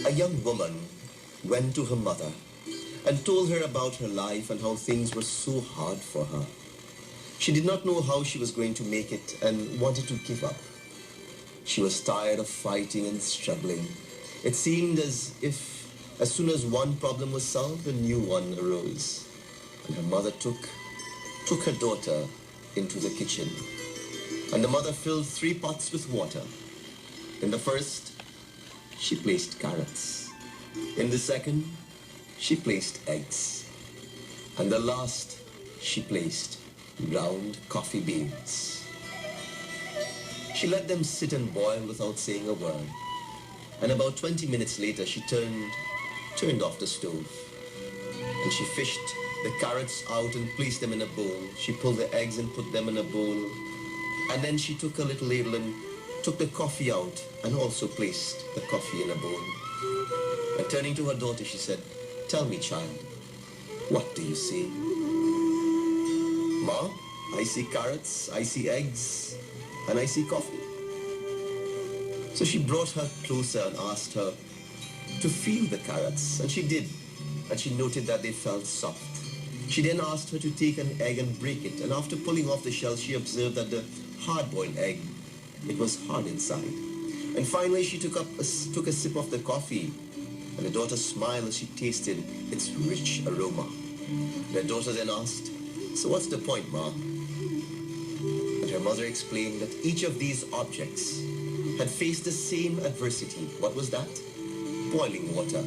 A young woman went to her mother and told her about her life and how things were so hard for her. She did not know how she was going to make it and wanted to give up. She was tired of fighting and struggling. It seemed as if as soon as one problem was solved, a new one arose. And her mother took her daughter into the kitchen. And the mother filled 3 pots with water. In the first, she placed carrots. In the second, she placed eggs. And the last, she placed ground coffee beans. She let them sit and boil without saying a word. And about 20 minutes later, she turned off the stove. And she fished the carrots out and placed them in a bowl. She pulled the eggs and put them in a bowl. And then she took a little ladle and took the coffee out and also placed the coffee in a bowl. And turning to her daughter, she said, "Tell me, child, what do you see?" "Ma, I see carrots, I see eggs, and I see coffee." So she brought her closer and asked her to feel the carrots, and she did. And she noted that they felt soft. She then asked her to take an egg and break it, and after pulling off the shell, she observed that the hard-boiled egg, it was hard inside. And finally, she took a sip of the coffee, and the daughter smiled as she tasted its rich aroma. The daughter then asked, "So what's the point, Ma?" And her mother explained that each of these objects had faced the same adversity. What was that? Boiling water.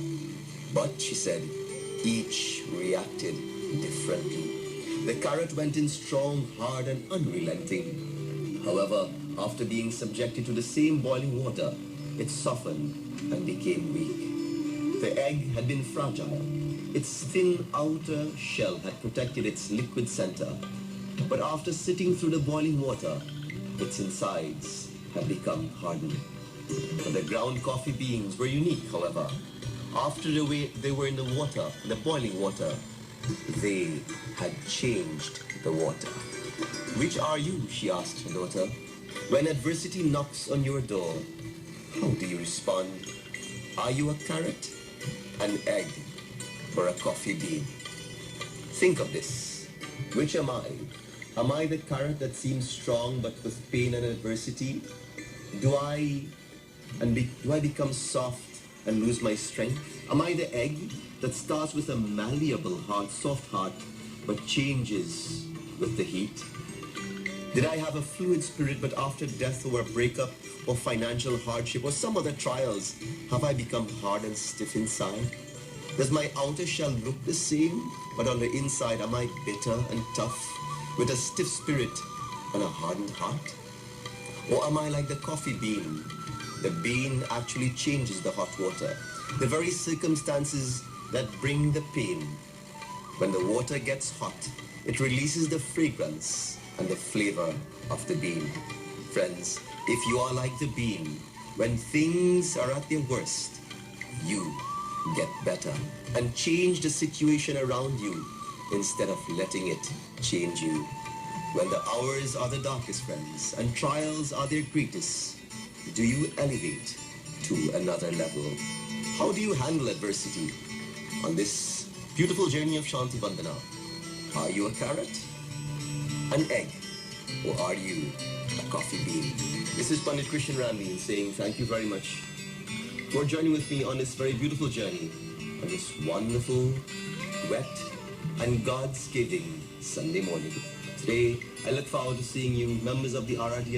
But, she said, each reacted differently. The carrot went in strong, hard, and unrelenting. However, after being subjected to the same boiling water, it softened and became weak. The egg had been fragile. Its thin outer shell had protected its liquid center. But after sitting through the boiling water, its insides had become hardened. The ground coffee beans were unique, however. After they were in the water, the boiling water, they had changed the water. "Which are you?" she asked her daughter. "When adversity knocks on your door, how do you respond? Are you a carrot, an egg, or a coffee bean? Think of this. Which am I? Am I the carrot that seems strong but with pain and adversity? Do I become soft and lose my strength? Am I the egg that starts with a malleable heart, soft heart, but changes with the heat? Did I have a fluid spirit, but after death or a breakup or financial hardship or some other trials, have I become hard and stiff inside? Does my outer shell look the same, but on the inside am I bitter and tough, with a stiff spirit and a hardened heart? Or am I like the coffee bean? The bean actually changes the hot water, the very circumstances that bring the pain. When the water gets hot, it releases the fragrance and the flavor of the bean. Friends, if you are like the bean, when things are at their worst, you get better and change the situation around you instead of letting it change you. When the hours are the darkest, friends, and trials are their greatest, do you elevate to another level? How do you handle adversity? On this beautiful journey of Shanti Vandana, are you a carrot, an egg, or are you a coffee bean? This is Pandit Krishen Ramdeen saying thank you very much for joining with me on this very beautiful journey, on this wonderful, wet, and God-giving Sunday morning. Today, I look forward to seeing you, members of the RRD